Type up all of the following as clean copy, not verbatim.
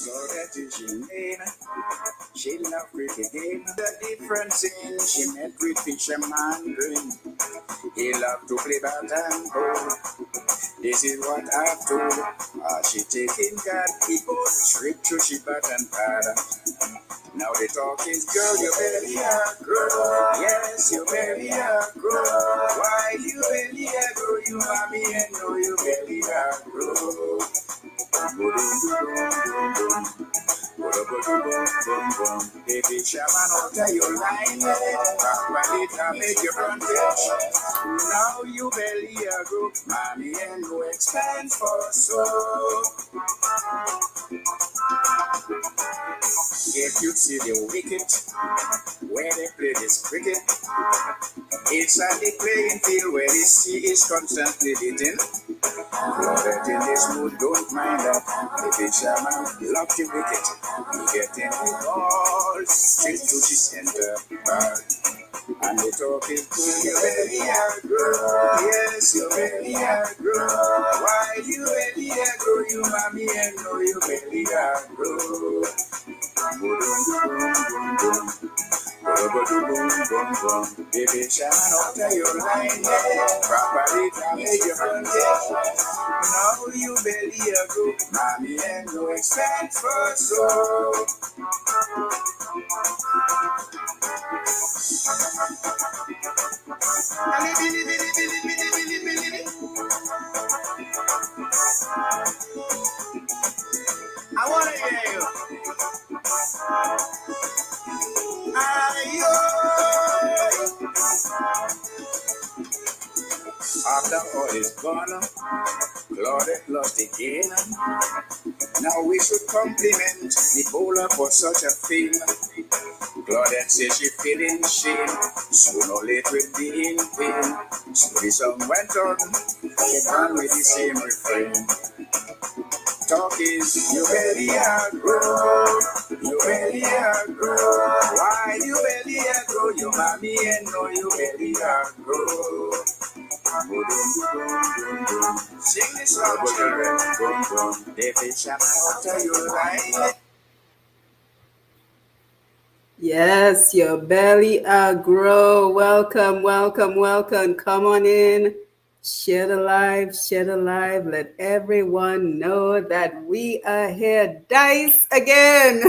Claudette is your name. She loved cricket game. The difference in she met with fisherman green. He loved to play bat and ball. This is what I've told. She taking God people straight to she bat and para. Now the talk is, girl, you belly a grow. Yes, you belly a grow. Why you belly a grow? You mommy and know you belly a grow. Baby shaman out your line, Papalita make your frontage. Now you belly a grow. Mommy and no expense for so. If you see the wicket, where they play this cricket, it's at the playing field where the sea is constantly beating. Claudette in this mood, don't mind that. The fisherman love the wicket. He getting the ball straight to the center bar. And the talk is good, you belly a grow. Yes, you belly a grow. Why you belly a grow? You mommy and know you belly a grow. Baby, shaman after your line, properly damage your frontage. Now you belly a go, mommy and no expense for so. I wanna hear you. After all is gone, Claudette lost again. Now we should compliment the bowler for such a thing. Claudette says she feeling shame, soon or late will be in pain. So the song went on, it ran with the same refrain. Talk is, you belly a grow, you belly a grow. Why you belly a grow? You mommy and know you belly a grow. Sing this song, children. They fish and after you line. Yes, your belly grow. Welcome, welcome, welcome. Come on in. Share the live, share the live. Let everyone know that we are here. Dice again.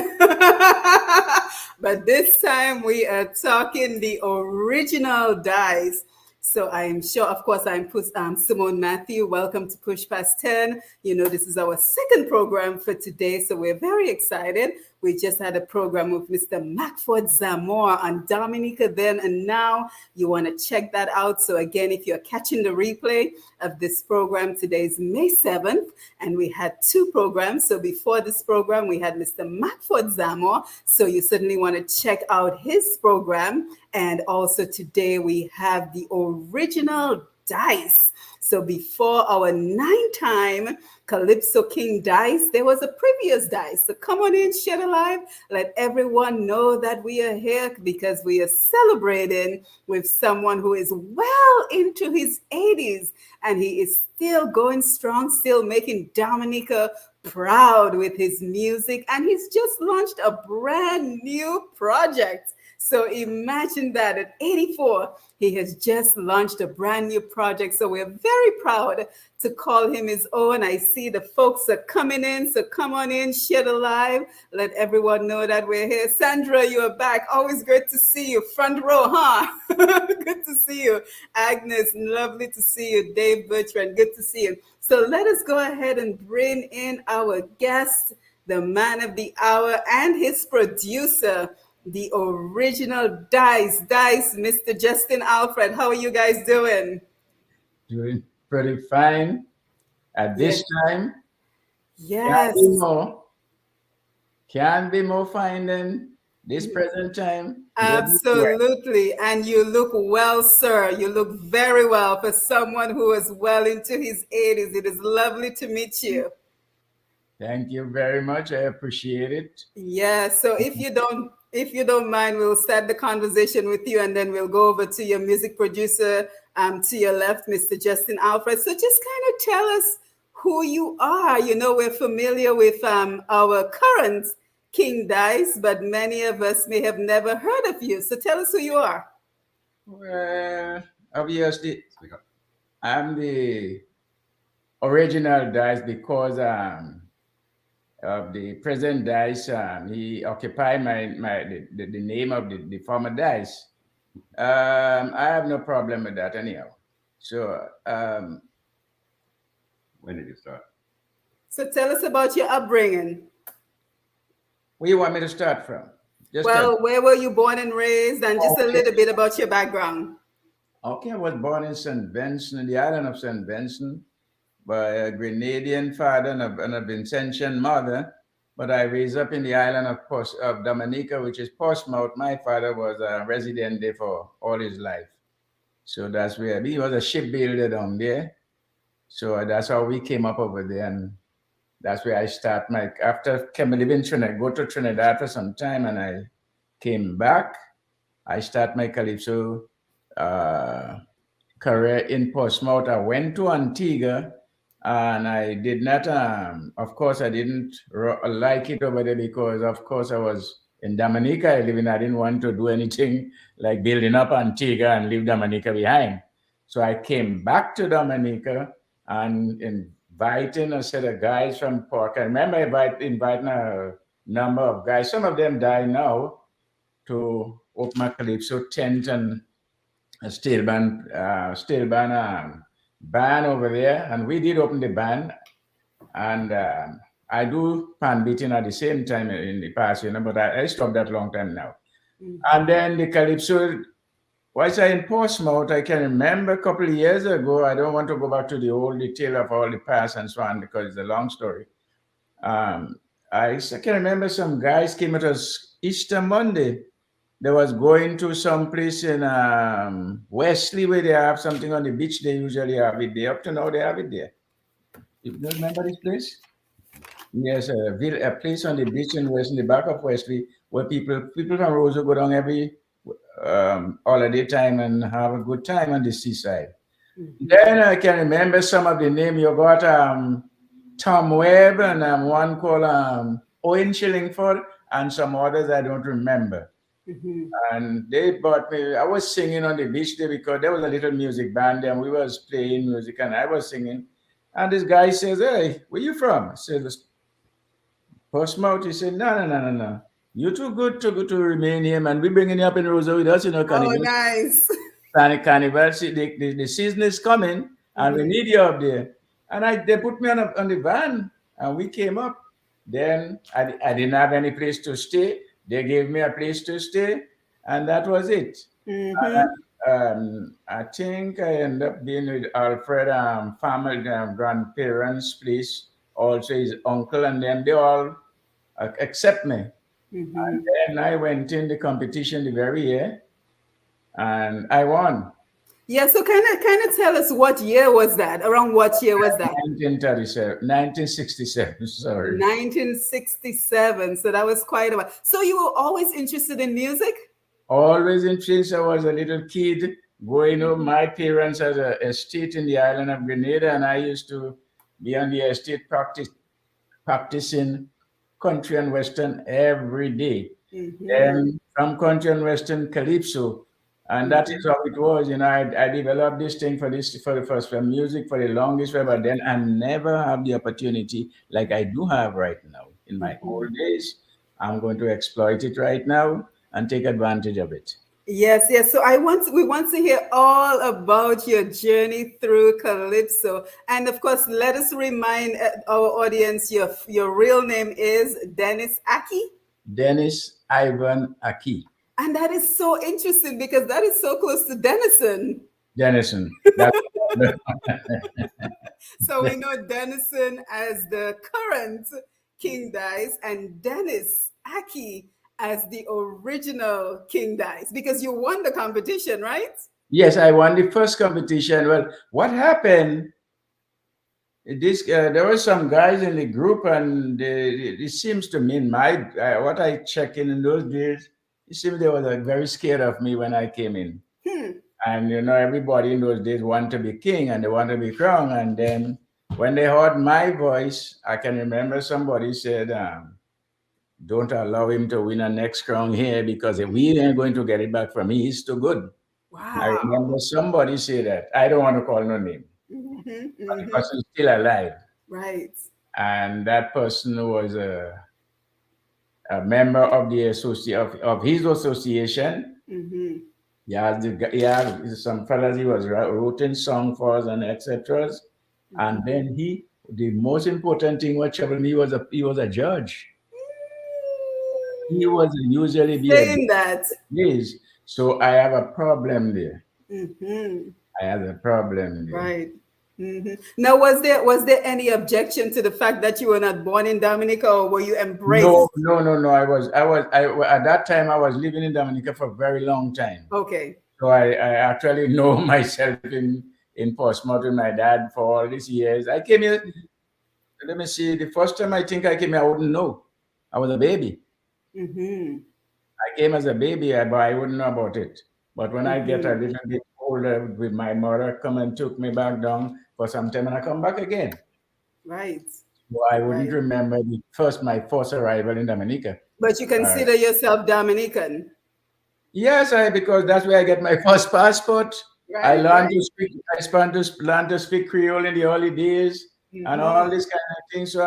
But this time we are talking the original Dice. So I'm sure, of course, I'm Simone Matthew. Welcome to Push Past 10. You know, this is our second program for today, so we're very excited. We just had a program with Mr. Macford Zamore on Dominica then and now. You want to check that out. So again, if you're catching the replay of this program, today is May 7th, and we had two programs. So before this program, we had Mr. Macford Zamore. So you certainly want to check out his program. And also today we have the original Dice. So before our 9-time Calypso King Dice, there was a previous Dice. So come on in, share the live. Let everyone know that we are here because we are celebrating with someone who is well into his 80s and he is still going strong, still making Dominica proud with his music. And he's just launched a brand new project. So imagine that at 84, he has just launched a brand new project. So we're very proud to call him his own. I see the folks are coming in. So come on in, share the live. Let everyone know that we're here. Sandra, you are back. Always great to see you. Front row, huh? Good to see you. Agnes, lovely to see you. Dave Bertrand, good to see you. So let us go ahead and bring in our guest, the man of the hour and his producer, the original Dice, Mr. Justin Alfred. How are you guys doing? Doing pretty fine. At this time, yes, can be more fine than this present time. Absolutely. And you look well, sir. You look very well for someone who is well into his 80s. It is lovely to meet you. Thank you very much. I appreciate it. Yeah. So if you don't mind, we'll start the conversation with you and then we'll go over to your music producer to your left, Mr. Justin Alfred. So just kind of tell us who you are. You know, we're familiar with our current King Dice, but many of us may have never heard of you. So tell us who you are. Well, obviously, I'm the original Dice because of the present Dice. He occupied the name of the former Dice. I have no problem with that anyhow. So, when did you start? So tell us about your upbringing. Where you want me to start from? Just tell. Well, where were you born and raised, and just a Okay. little bit about your background. Okay, I was born in St. Vincent, in the island of St. Vincent, by a Grenadian father and a Vincentian mother. But I raised up in the island of Dominica, which is Portsmouth. My father was a resident there for all his life. So that's where he was a shipbuilder down there. So that's how we came up over there. And that's where I start my, after came live in Trinidad, go to Trinidad for some time, and I came back. I start my Calypso uh, career in Portsmouth. I went to Antigua, and I did not, of course, I didn't like it over there because, of course, I was in Dominica. I didn't want to do anything like building up Antigua and leave Dominica behind. So I came back to Dominica and inviting a set of guys from Port. I remember inviting a number of guys. Some of them die now, to open my Calypso tent and a band over there, and we did open the band, and I do pan beating at the same time in the past, but I stopped that long time now. And then the Calypso, once I in Portsmouth, I can remember a couple of years ago. I don't want to go back to the old detail of all the past and so on because it's a long story. I can remember some guys came at us Easter Monday. They was going to some place in Wesley where they have something on the beach. They usually have it there. Up to now, they have it there. You don't remember this place? Yes, a place on the beach in West, in the back of Wesley, where people from Roseau go down every holiday time and have a good time on the seaside. Then I can remember some of the name. You got Tom Webb and one called Owen Shillingford and some others I don't remember. And they brought me. I was singing on the beach there because there was a little music band there, and we was playing music, and I was singing. And this guy says, "Hey, where you from?" I said, "Portsmouth." He said, "No. You too good to remain here, man. We bringing you up in Roseau with us, Oh, nice. Carnival. The season is coming, and we need you up there." And they put me on the van, and we came up. Then I didn't have any place to stay. They gave me a place to stay, and that was it. I think I ended up being with Alfred, family, grandparents' place, also his uncle, and then they all accept me. And then I went in the competition the very year, and I won. Yeah, so kind of tell us what year was that? Around what year was that? 1967, sorry. 1967. So that was quite a while. So you were always interested in music? Always since I was a little kid, growing up. My parents had an estate in the island of Grenada, and I used to be on the estate practicing country and western every day. Then from country and western, Calypso. And that is how it was. I developed this thing for music for the longest time, but then I never have the opportunity like I do have right now. In my old days, I'm going to exploit it right now and take advantage of it. Yes. So we want to hear all about your journey through Calypso. And of course, let us remind our audience your real name is Dennis Aki. Dennis Ivan Aki. And that is so interesting because that is so close to Denison. Denison. So we know Denison as the current King Dice and Dennis Aki as the original King Dice because you won the competition, right? Yes, I won the first competition. Well, what happened? There were some guys in the group, and it seems to me, what I check in those days, it seems they were very scared of me when I came in. And everybody in those days wanted to be king and they want to be crowned. And then when they heard my voice, I can remember somebody said, don't allow him to win a next crown here because if we ain't going to get it back from him, he's too good. I Wow. remember somebody say that. I don't want to call no name, but the person is still alive. Right. And that person was a member of the of his association. Yeah, some fellas he was writing song for us and etc. And then the most important thing what troubled me was he was a judge. He was usually be a Saying that. yes. So I have a problem there. I have a problem there. Right. Now, was there any objection to the fact that you were not born in Dominica, or were you embraced? No. I at that time I was living in Dominica for a very long time. Okay. So I actually know myself in Portsmouth with my dad for all these years. I came here. Let me see. The first time I think I came here, I wouldn't know. I was a baby. I came as a baby, but I wouldn't know about it. But when I get a little bit older, with my mother come and took me back down for some time, and I come back again. Right. So I wouldn't remember my first arrival in Dominica. But you consider yourself Dominican? Yes, because that's where I get my first passport. Right, I learned to speak. Learned to speak Creole in the early days and all this kind of thing. So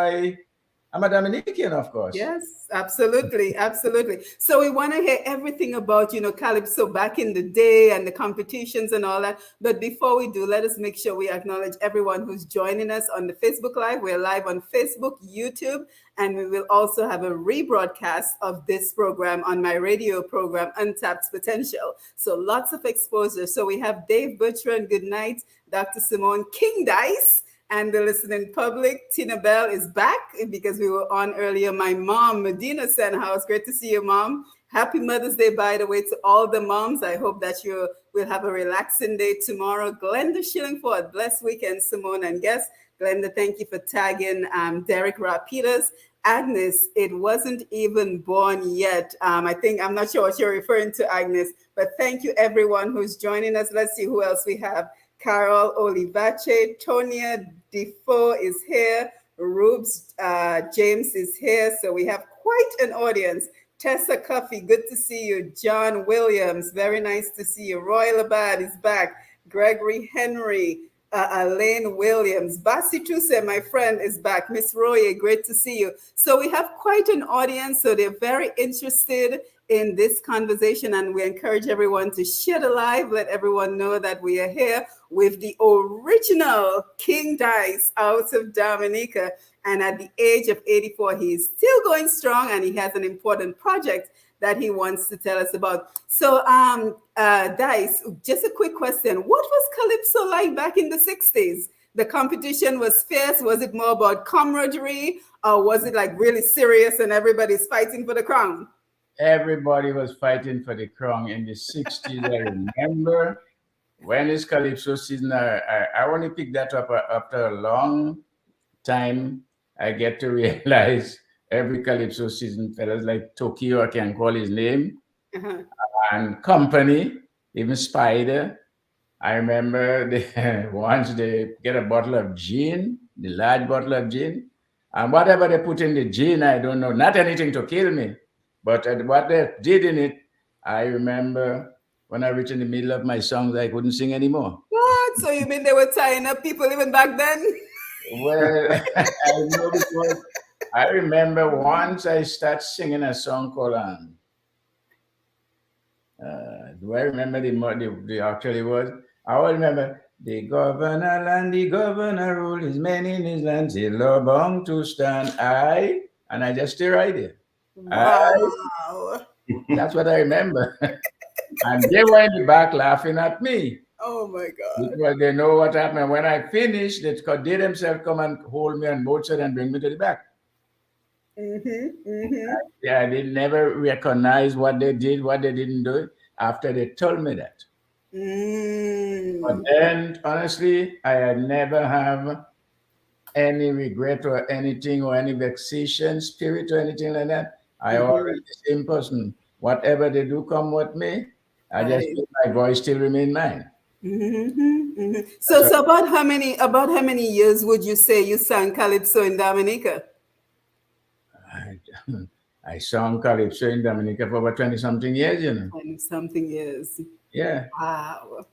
I'm a Dominican, of course. Yes, absolutely, absolutely. So we want to hear everything about, Calypso back in the day and the competitions and all that. But before we do, let us make sure we acknowledge everyone who's joining us on the Facebook Live. We're live on Facebook, YouTube, and we will also have a rebroadcast of this program on my radio program, Untapped Potential. So lots of exposure. So we have Dave Bertrand, good night, Dr. Simone King Dice, and the listening public. Tina Bell is back because we were on earlier. My mom, Medina Senhouse. Great to see you, Mom. Happy Mother's Day, by the way, to all the moms. I hope that you will have a relaxing day tomorrow. Glenda Shillingford, blessed weekend, Simone and guests. Glenda, thank you for tagging Derek Peters. Agnes, it wasn't even born yet. I'm not sure what you're referring to, Agnes, but thank you, everyone who's joining us. Let's see who else we have. Carol Olivache, Tonia Defoe is here. Rubes James is here. So we have quite an audience. Tessa Cuffey, good to see you. John Williams, very nice to see you. Roy Labad is back. Gregory Henry, Elaine Williams. Basi Tuse, my friend, is back. Miss Roye, great to see you. So we have quite an audience. So they're very interested in this conversation, and we encourage everyone to share the live. Let everyone know that we are here with the original King Dice out of Dominica. And at the age of 84, he's still going strong, and he has an important project that he wants to tell us about. So, Dice, just a quick question. What was Calypso like back in the 60s? The competition was fierce. Was it more about camaraderie, or was it like really serious and everybody's fighting for the crown? Everybody was fighting for the crown in the 60s. I remember when it's Calypso season, I only picked that up after a long time. I get to realize every Calypso season, fellas like Tokyo, I can call his name, and Company, even Spider. I remember once they get a bottle of gin, the large bottle of gin, and whatever they put in the gin, I don't know, not anything to kill me. But what they did in it, I remember when I reached in the middle of my songs, I couldn't sing anymore. What? So you mean they were tying up people even back then? Well, I know because I remember once I started singing a song called, do I remember the actually words? I always remember, the governor and the governor rule his men in his land, till law bound to stand. And I just stay right there. Wow. That's what I remember. And they were in the back laughing at me. Oh my God. Because they know what happened. When I finished, they themselves come and hold me on both sides and bring me to the back. I did never recognize what they did, what they didn't do after they told me that. But then, honestly, I had never have any regret or anything or any vexation spirit or anything like that. I always the same person. Whatever they do come with me, I just my voice still remain mine. So about how many years would you say you sang calypso in Dominica? I, I sang Calypso in Dominica for about 20 something years, 20-something years. Yeah. Wow.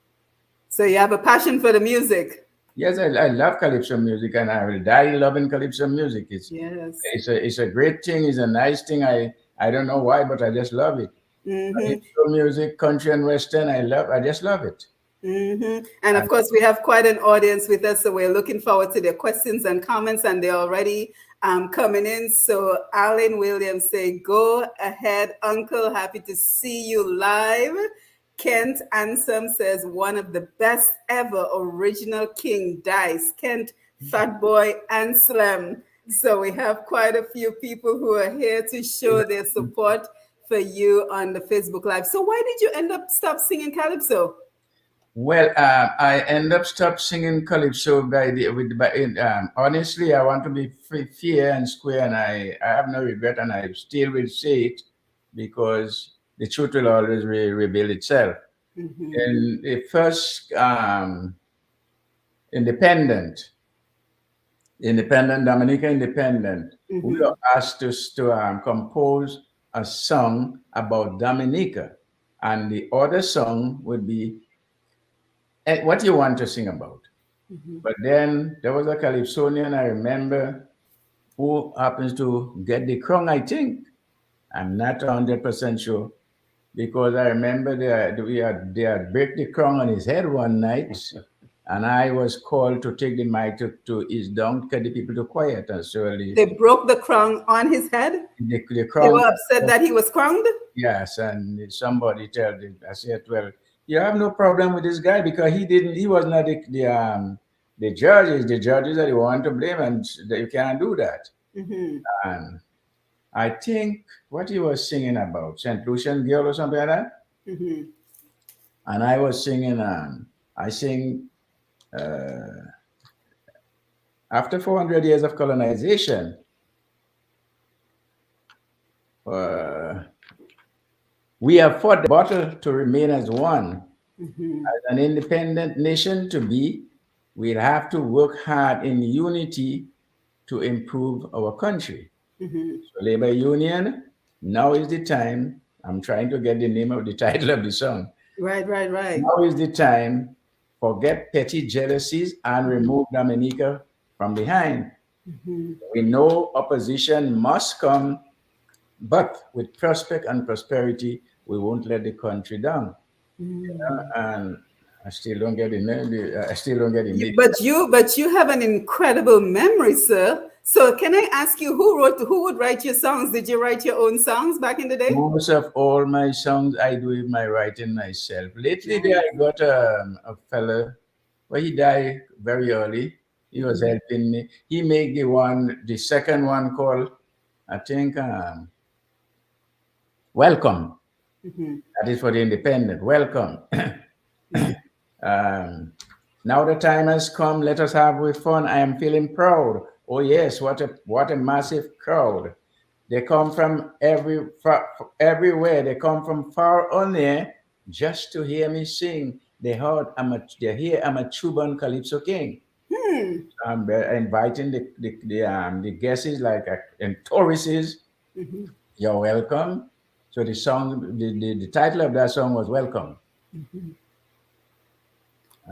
So you have a passion for the music. Yes, I love Calypso music and I will die loving Calypso music. Yes. It's a great thing, it's a nice thing. I don't know why, but I just love it. Mm-hmm. Calypso music, country and western, I just love it. Mm-hmm. And of And course, we have quite an audience with us, so we're looking forward to their questions and comments, and they're already coming in. So Alan Williams say, "Go ahead, Uncle. Happy to see you live." Kent Ansem says, "One of the best ever original King Dice, Kent Fatboy Anselm." So we have quite a few people who are here to show their support for you on the Facebook Live. So why did you end up stop singing calypso? well, I end up stop singing Calypso honestly, I want to be fair and square, and I have no regret, and I still will say it because the truth will always reveal itself. In the first independent, Dominica independent, we were asked to compose a song about Dominica, and the other song would be what you want to sing about. But then there was a Calypsonian I remember who happens to get the crown, I think. I'm not 100% sure because I remember they had break the crown on his head one night, and I was called to take the mic to his down to get the people to quiet. And so They broke the crown on his head. the They crown, were upset that he was crowned. yes, and somebody told him, I said, well, you have no problem with this guy because he was not the judges. The judges are the one to blame, and you can't do that. And I think what he was singing about, St. Lucian Girl or something like that. And I was singing, I sing, after 400 years of colonization, uh, we have fought the battle to remain as one. As an independent nation to be, we'll have to work hard in unity to improve our country. So labor union, now is the time. I'm trying to get the name of the title of the song. Right. Now is the time. Forget petty jealousies and remove Dominica from behind. We know opposition must come, but with prospect and prosperity, we won't let the country down. And I still don't get the name. I still don't get the name. But you have an incredible memory, sir. So can I ask you who would write your songs? Did you write your own songs back in the day? Most of all my songs, I do my writing myself. Lately, there I got a fella, well, he died very early. He was helping me. He made the second one called, I think, Welcome. That is for the independent. Welcome. Now the time has come. Let us have with fun. I am feeling proud. Oh yes, what a massive crowd. They come from everywhere. They come from far on there just to hear me sing. They hear I'm a Cuban Calypso king. I'm inviting the guests like and tourists. You're welcome. So the song, the title of that song was Welcome.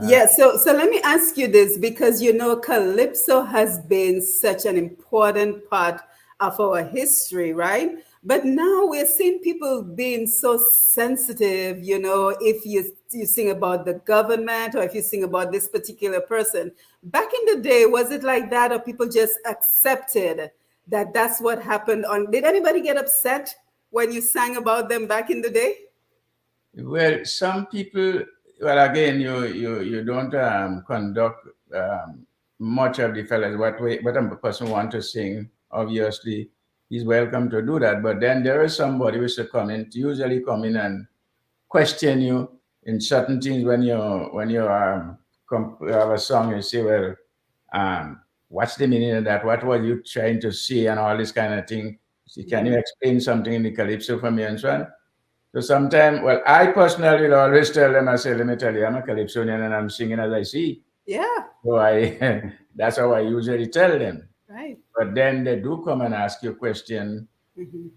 Yeah, so let me ask you this because calypso has been such an important part of our history, right? But now we're seeing people being so sensitive, if you sing about the government or if you sing about this particular person. Back in the day, was it like that, or people just accepted that that's what happened did anybody get upset when you sang about them back in the day? Well, some people, well, again, you don't conduct much of the fellas. What a person want to sing, obviously, he's welcome to do that. But then there is somebody who is usually come in and question you in certain things when you have a song. You say, well, what's the meaning of that? What were you trying to say, and all this kind of thing. So can you explain something in the calypso for me and so on? So sometimes, well, I personally will always tell them, I say, let me tell you, I'm a Calypsonian and I'm singing as I see. Yeah. So that's how I usually tell them. Right. But then they do come and ask you a question. Mm-hmm.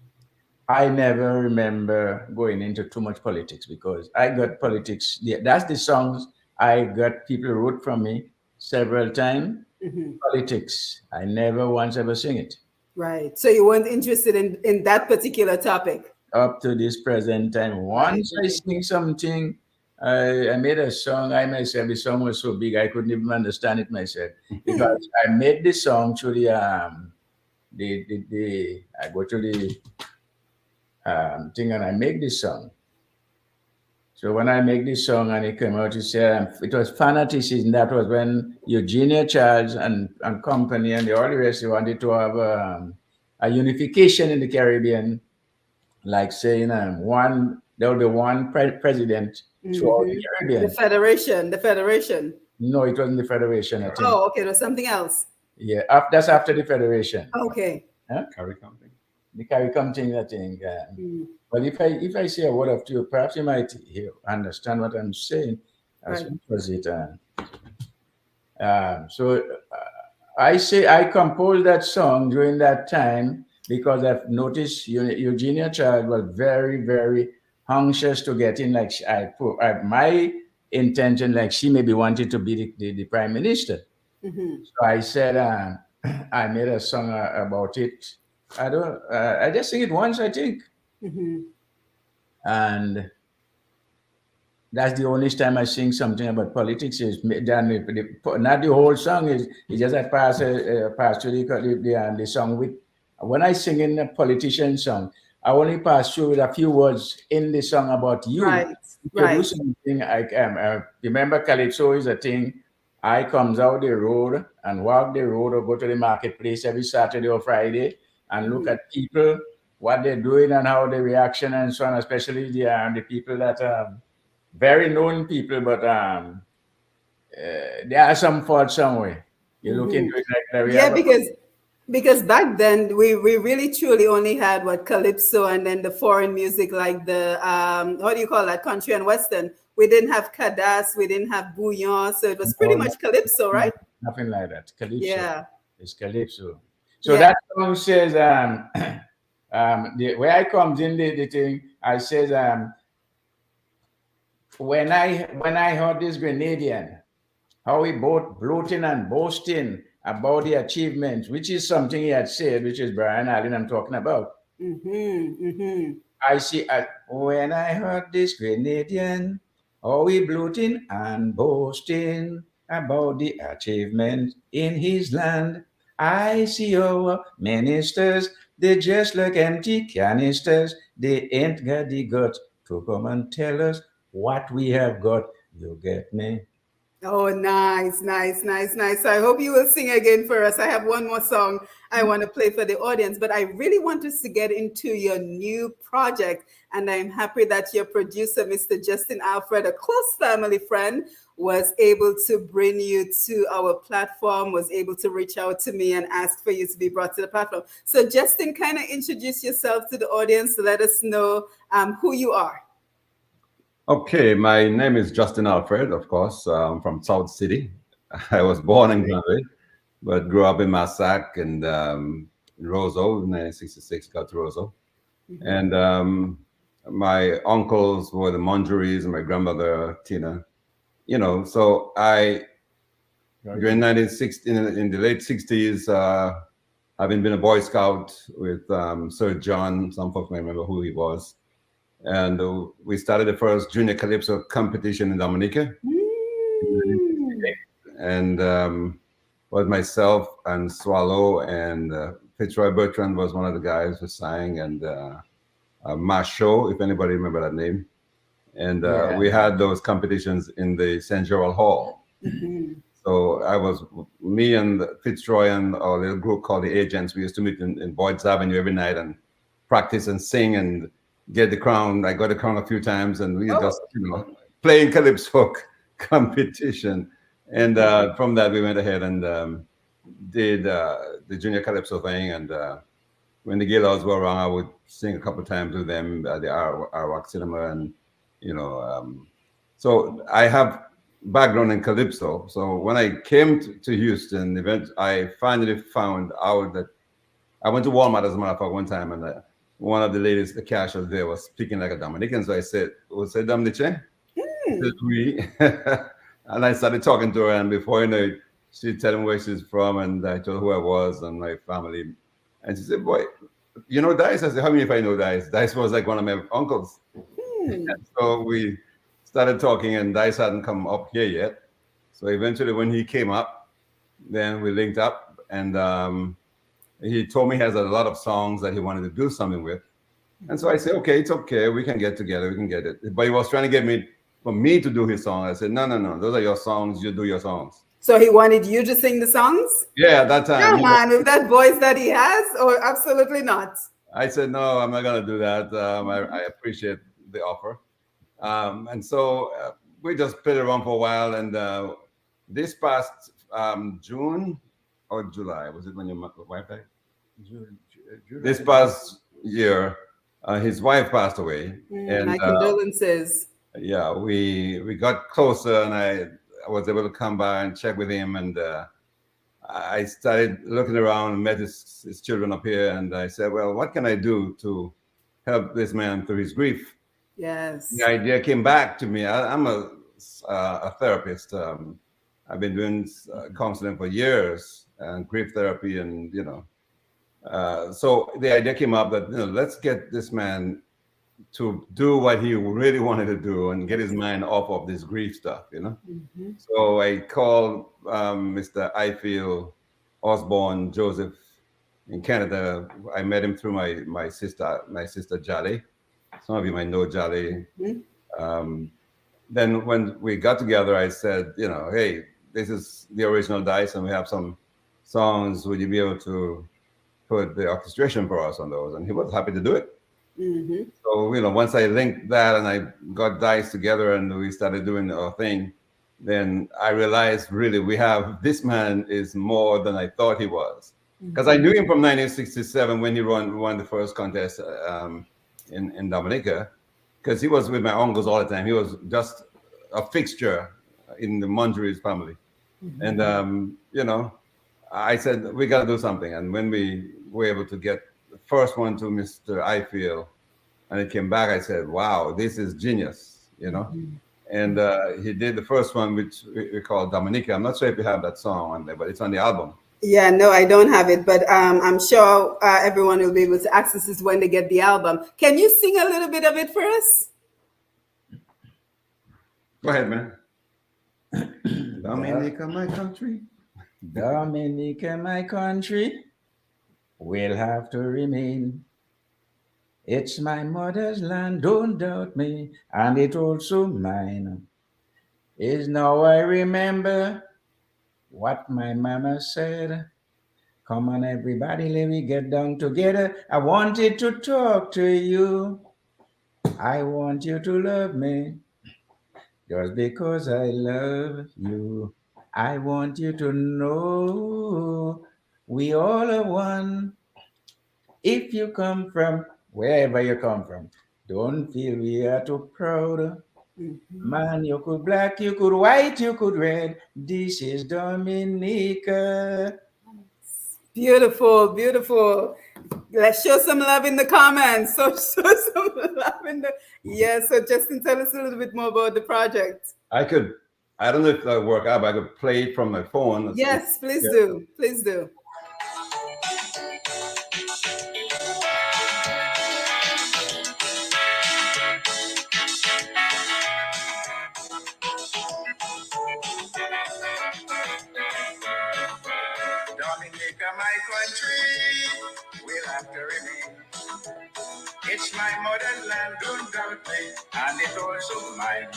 I never remember going into too much politics because I got politics. Yeah, that's the songs I got people wrote from me several times. Mm-hmm. Politics. I never once ever sing it. Right. So you weren't interested in that particular topic. Up to this present time. Right. Once I Right. sing something, I made a song. I myself, the song was so big I couldn't even understand it myself because I made the song through the I go to the thing and I make this song. So when I make this song and it came out, it was fanaticism. That was when Eugenia Charles and company and all the rest, they wanted to have a unification in the Caribbean, like saying there will be one president throughout the Mm-hmm. The Caribbean. federation. The federation. No, it wasn't the Federation, I think. Oh, okay. There's something else. Yeah, that's after the Federation. Okay. Huh? CARICOM thing. The CARICOM thing, I think. Well, if I say a word of you, perhaps you might understand what I'm saying. As Right. what was it? I composed that song during that time because I've noticed Eugenia Child was very, very anxious to get in. Like my intention, like she maybe wanted to be the prime minister. Mm-hmm. So I said, I made a song about it. I just sing it once, I think. Mm-hmm. And that's the only time I sing something about politics. Is done not the whole song. Is just I pass through the song with. When I sing in a politician song, I only pass through with a few words in the song about you. Right. If you do Right. something, remember Calypso is a thing. I comes out the road and walk the road or go to the marketplace every Saturday or Friday and look at people, what they're doing and how the reaction and so on, especially the people that very known people, but there are some faults somewhere. You look into it like we Yeah, have because back then we really truly only had what calypso and then the foreign music like the what do you call that, country and western. We didn't have cadas, we didn't have bouillon, so it was pretty much calypso, right? nothing like that. Calypso. Yeah. It's Calypso. So Yeah. that song says where I comes in the thing, I says when I heard this Grenadian, how he both gloating and boasting about the achievements, which is something he had said, which is Brian Allen I'm talking about. I see when I heard this Grenadian, how he gloating and boasting about the achievements in his land. I see our ministers, they just like empty canisters. They ain't got the guts to come and tell us what we have got. You get me? Oh, nice, nice, nice, nice. So I hope you will sing again for us. I have one more song I want to play for the audience, but I really want us to get into your new project. And I'm happy that your producer, Mr. Justin Alfred, a close family friend, was able to bring you to our platform, was able to reach out to me and ask for you to be brought to the platform. So Justin, kind of introduce yourself to the audience to let us know who you are. Okay, my name is Justin Alfred, of course. I'm from South City. I was born in Glenville, but grew up in Massac and Roseau, in 1966, got to Roseau. And my uncles were the Mongeries and my grandmother, Tina. You know, so during 1960, in the late 60s, having been a Boy Scout with Sir John, some folks may remember who he was. And we started the first junior calypso competition in Dominica. And was myself and Swallow and Fitzroy Bertrand was one of the guys who sang, and Macho, if anybody remember that name. And we had those competitions in the St. Gerald Hall. So me and Fitzroy and our little group called the Agents, we used to meet in Boyd's Avenue every night and practice and sing and get the crown. I got the crown a few times, and we just, playing calypso competition. And from that, we went ahead and did the junior calypso thing. And when the Gaylords were around, I would sing a couple of times with them at the Arawak Cinema, and you know, so I have background in calypso. So when I came to Houston, I finally found out that I went to Walmart, as a matter of fact, one time, and one of the ladies, the cashier there, was speaking like a Dominican. So I said, "What's it, Dominican?" Said we, and I started talking to her, and before you know it, she told me where she's from, and I told her who I was and my family, and she said, "Boy, you know Dice?" I said, "How many if I know Dice?" Dice was like one of my uncles. So we started talking, and Dice hadn't come up here yet. So eventually, when he came up, then we linked up, and he told me he has a lot of songs that he wanted to do something with. And so I said, okay, it's okay. We can get together. We can get it. But he was trying to get me, for me to do his song. I said, no, no, no. Those are your songs. You do your songs. So he wanted you to sing the songs? Yeah, at that time. Yeah, man, with that voice that he has, or absolutely not. I said, no, I'm not going to do that. I appreciate the offer. And so we just played around for a while. And this past June or July, was it when your wife died? June. This past year, his wife passed away. And my condolences. Yeah, we got closer, and I was able to come by and check with him, and I started looking around and met his children up here, and I said, well, what can I do to help this man through his grief? Yes. The idea came back to me. I'm a therapist. I've been doing counseling for years, and grief therapy, and so the idea came up that let's get this man to do what he really wanted to do and get his mind off of this grief stuff, So I called Mr. Ifield Osborne Joseph in Canada. I met him through my sister Jolly. Some of you might know Jolly. Then when we got together, I said, hey, this is the original Dice, and we have some songs. Would you be able to put the orchestration for us on those? And he was happy to do it. So once I linked that and I got Dice together and we started doing our thing, then I realized really this man is more than I thought he was, because I knew him from 1967 when he won the first contest in Dominica, because he was with my uncles all the time. He was just a fixture in the Monjuri's family, and I said we got to do something. And when we were able to get the first one to Mr. Ifield, and it came back, I said, wow, this is genius, And he did the first one, which we call Dominica. I'm not sure if you have that song on there, but it's on the album. Yeah, no, I don't have it, but I'm sure everyone will be able to access it when they get the album. Can you sing a little bit of it for us? Go ahead, man. Dominica, my country. Dominica, my country, will have to remain. It's my mother's land, don't doubt me, and it also mine. Is now I remember what my mama said. Come on, everybody, let me get down together. I wanted to talk to you. I want you to love me just because I love you. I want you to know we all are one. If you come from wherever you come from, don't feel we are too proud. Man, you could black, you could white, you could red. This is Dominica. Beautiful, beautiful. Let's show some love in the comments. So show some love in the So Justin, tell us a little bit more about the project. I don't know if that would work out, but I could play it from my phone. Yes, please do. Please do. Dominica, my country, will have to remain. It's my motherland, don't doubt me, and it also mine.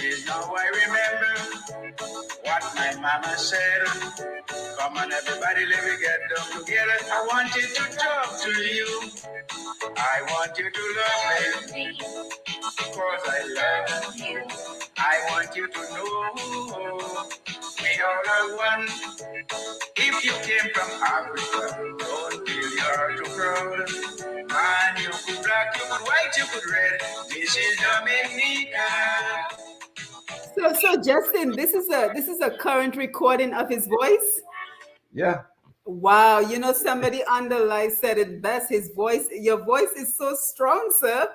Is now I remember what my mama said. Come on, everybody, let me get down together. I wanted to talk to you. I want you to love me, because I love you. I want you to know we all are one. If you came from Africa, don't feel dark or proud. Man, you could black, you could white, you could red. This is Dominica. So Justin, this is a current recording of his voice. Yeah. Wow, somebody on the live said it best. Your voice is so strong, sir.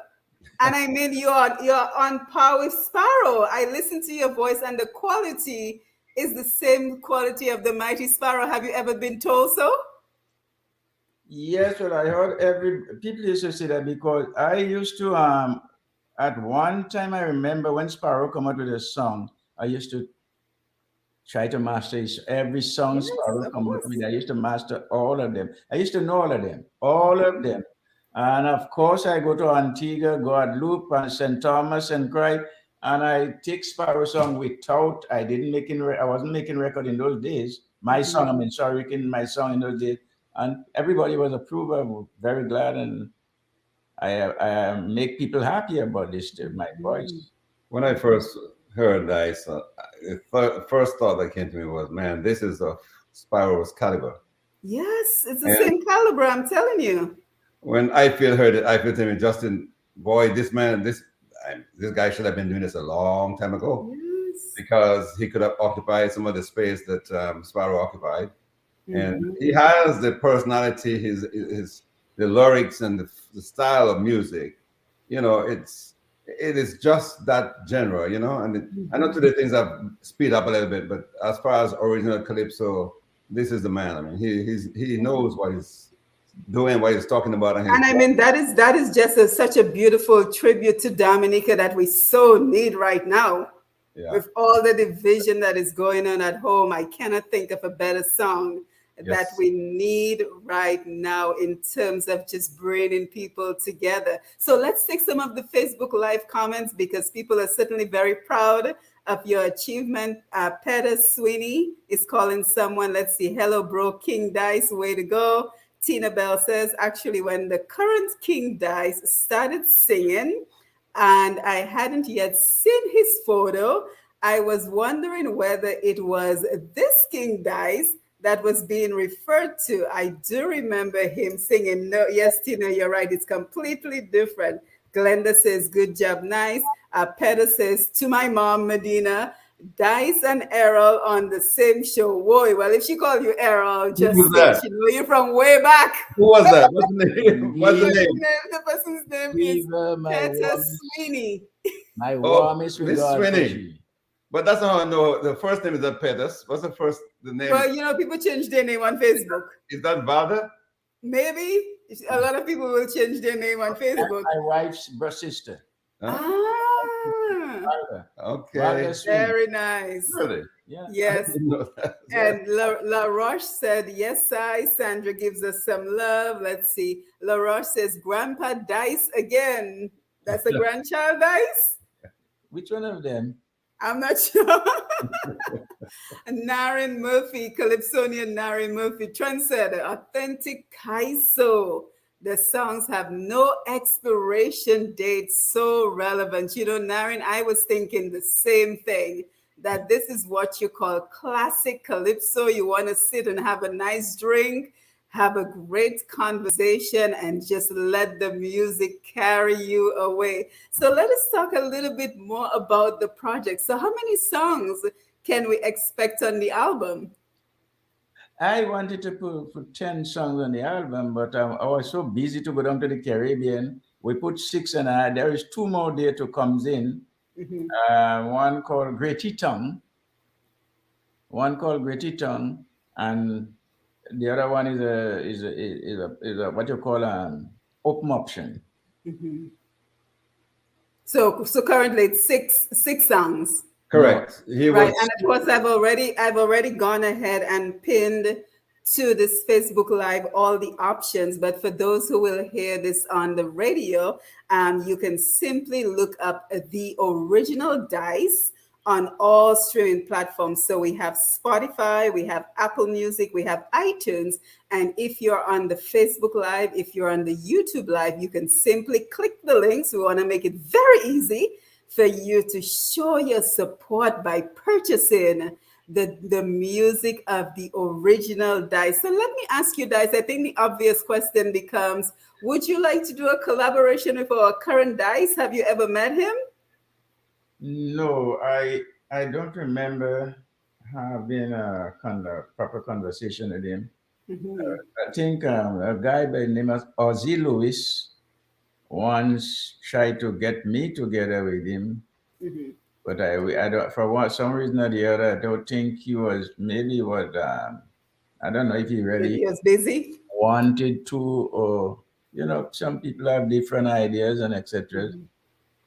And I mean, you're on par with Sparrow. I listen to your voice, and the quality is the same quality of the mighty Sparrow. Have you ever been told so? Yes, well, I heard people used to say that because I used to at one time I remember when Sparrow come out with a song, I used to try to master every song Yes, Sparrow of come out course. with. I used to master all of them. I used to know all of them. And of course, I go to Antigua, Guadeloupe, and St. Thomas and cry, and I take Sparrow song without. I didn't making. I wasn't making record in those days. My song, I mean, sorry, my song in those days, and everybody was approved. I'm very glad, and I make people happy about this. My voice. When I first heard Dice, the first thought that came to me was, man, this is of Sparrow's caliber. Yes, it's the And same caliber, I'm telling you. when I heard it, I feel to me, Justin, boy, this guy should have been doing this a long time ago, Yes. because he could have occupied some of the space that Sparrow occupied, and he has the personality, the lyrics and the style of music. It is just that genre, and I know today things have speed up a little bit, but as far as original Calypso, this is the man. I mean, he knows what he's doing, what he's talking about. And I mean, that is just such a beautiful tribute to Dominica that we so need right now. Yeah. With all the division that is going on at home, I cannot think of a better song that we need right now in terms of just bringing people together. So let's take some of the Facebook Live comments, because people are certainly very proud of your achievement. Peter Sweeney is calling someone. Let's see. Hello, bro. King Dice, way to go. Tina Bell says, actually, when the current King Dice started singing and I hadn't yet seen his photo, I was wondering whether it was this King Dice that was being referred to. I do remember him singing. No, yes, Tina, you're right. It's completely different. Glenda says, good job, nice. Peter says, to my mom, Medina, Dice and Errol on the same show. Whoa, well, if she called you Errol, just say she know you from way back. Who was that? What's the name? What's the name? The person's name is Peter Sweeney. My warmest regard. Sweeney. But that's not how I know. The first name is that Peters. What's the name? Well, people change their name on Facebook. Is that Valda? Maybe. A lot of people will change their name on Facebook. My wife's sister. Okay. Very nice. Really? Yeah. Yes. And La Roche said, yes, Sandra gives us some love. Let's see. La Roche says, Grandpa Dice again. That's a grandchild Dice? Which one of them? I'm not sure. Naren Murphy, Calypsonian Naren Murphy, trendsetter, authentic Kaiso. The songs have no expiration date, so relevant. Naren, I was thinking the same thing, that this is what you call classic Calypso. You want to sit and have a nice drink, have a great conversation, and just let the music carry you away. So let us talk a little bit more about the project. So how many songs can we expect on the album? I wanted to put 10 songs on the album, but I was so busy to go down to the Caribbean. We put 6, and there is 2 more there to comes in. One called Greaty Tongue. And the other one is a what you call open option. So currently it's six songs. Correct. Right, and of course I've already gone ahead and pinned to this Facebook Live all the options. But for those who will hear this on the radio, you can simply look up the original Dice on all streaming platforms. So we have Spotify, we have Apple Music, we have iTunes. And if you're on the Facebook Live, if you're on the YouTube Live, you can simply click the links. We want to make it very easy for you to show your support by purchasing the music of the original Dice. So let me ask you, Dice, I think the obvious question becomes, would you like to do a collaboration with our current Dice? Have you ever met him? No, I don't remember having a proper conversation with him. I think a guy by the name of Ozzy Lewis once tried to get me together with him, but I don't, some reason or the other, I don't think he was, maybe what, I don't know if he really He was busy. wanted to, or, some people have different ideas and etc.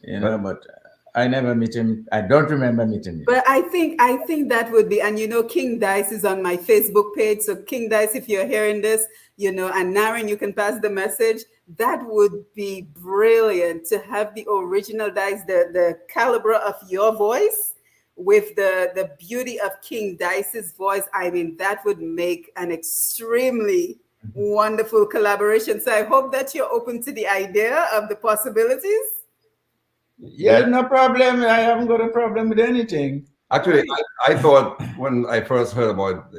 But I never meet him. I don't remember meeting him. But I think that would be, and King Dice is on my Facebook page. So King Dice, if you're hearing this, and Naren, you can pass the message. That would be brilliant to have the original Dice, the caliber of your voice with the beauty of King Dice's voice. I mean, that would make an extremely wonderful collaboration. So I hope that you're open to the idea of the possibilities. Yeah, no problem. I haven't got a problem with anything. Actually, I thought when I first heard about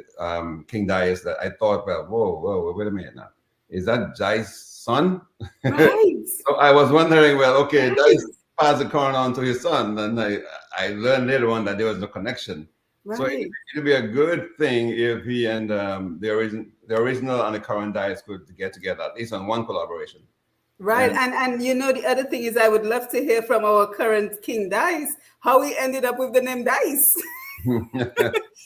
King Dice that I thought, well, whoa, wait a minute now. Is that Dice's son? Right. So I was wondering, well, okay, Dice passed the crown on to his son. And I learned later on that there was no connection. Right. So it would be a good thing if he and the original and the current Dice could get together, at least on one collaboration. Right. And the other thing is I would love to hear from our current King Dice how he ended up with the name Dice.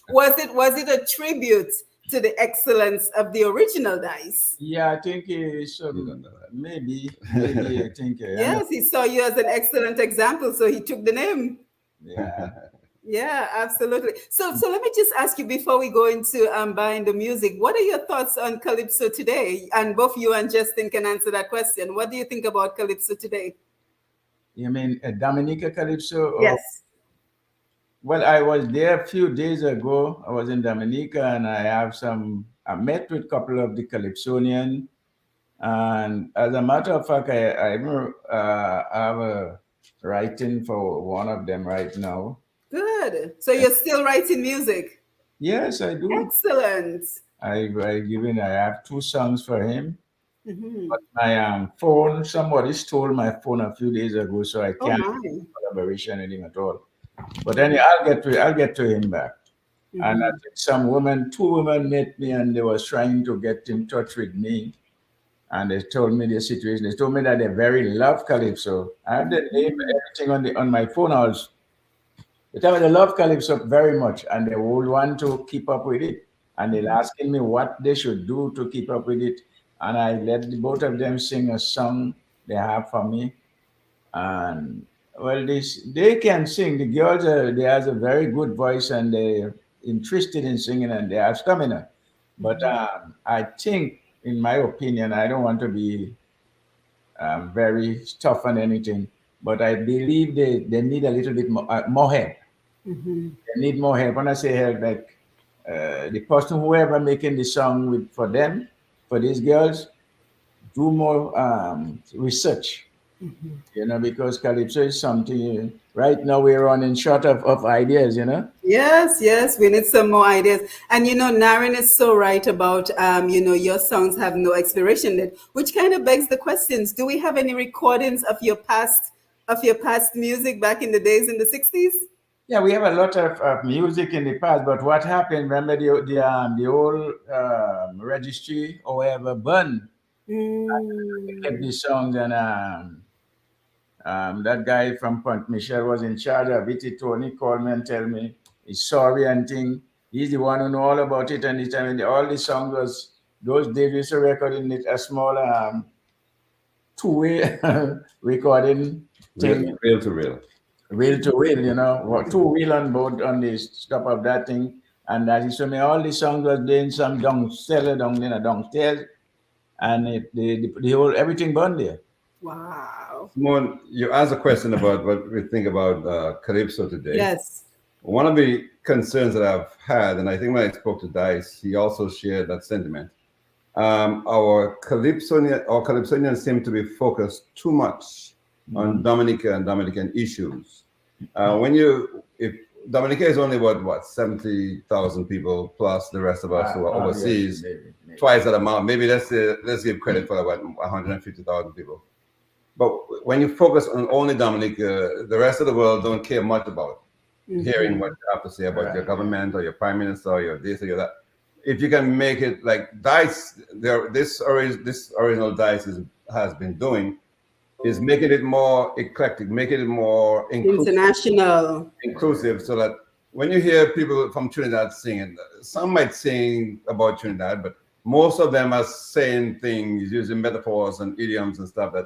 Was it a tribute to the excellence of the original Dice? Yeah, I think maybe I think yes, he saw you as an excellent example, so he took the name. Yeah. Yeah, absolutely. So let me just ask you before we go into buying the music, what are your thoughts on Calypso today? And both you and Justin can answer that question. What do you think about Calypso today? You mean Dominica Calypso? Yes. Well, I was there a few days ago. I was in Dominica, and I met with a couple of the Calypsonian. And as a matter of fact, I have a writing for one of them right now. Good. So you're still writing music? Yes, I do. Excellent. I have 2 songs for him. But my phone, somebody stole my phone a few days ago, so I can't do collaboration with him at all. But anyway, I'll get to him back. And I think 2 women met me, and they was trying to get in touch with me. And they told me the situation. They told me that they very love Calypso. I have the name, everything on my phone also. They love Calypso very much, and they would want to keep up with it. And they're asking me what they should do to keep up with it. And I let both of them sing a song they have for me. And well, they can sing. The girls, they have a very good voice, and they're interested in singing, and they have stamina. But I think, in my opinion, I don't want to be very tough on anything, but I believe they need a little bit more help. They need more help. When I say help, like the person, whoever making the song for them, for these girls, do more research. Because Calypso is something, right now we're running short of ideas, Yes, we need some more ideas. And Naren is so right about your songs have no expiration date, which kind of begs the questions. Do we have any recordings of your past music back in the days in the 60s? Yeah, we have a lot of music in the past, but what happened, remember the old registry or whatever burned. They kept the songs, and that guy from Point Michel was in charge of it. Tony called me and tell me he's sorry and thing. He's the one who know all about it. And all the songs was, those days we used to record in it a small 2-way recording thing. Reel to reel. Reel to reel, 2-wheel on board on the top of that thing. And that he told me all the songs was doing some downstairs. And the whole, everything burned there. Wow. Simone, you asked a question about what we think about Calypso today. Yes. One of the concerns that I've had, and I think when I spoke to Dice, he also shared that sentiment. Our Calypsonians seem to be focused too much on Dominica and Dominican issues. If Dominica is only what 70,000 people plus the rest of us who are overseas, yes, maybe. twice that amount. Maybe let's give credit for about 150,000 people. But when you focus on only Dominica, the rest of the world don't care much about hearing what you have to say about your government or your prime minister or your this or your that. If you can make it like Dice, this original Dice has been doing is making it more eclectic, making it more International. inclusive, so that when you hear people from Trinidad singing, some might sing about Trinidad, but most of them are saying things using metaphors and idioms and stuff that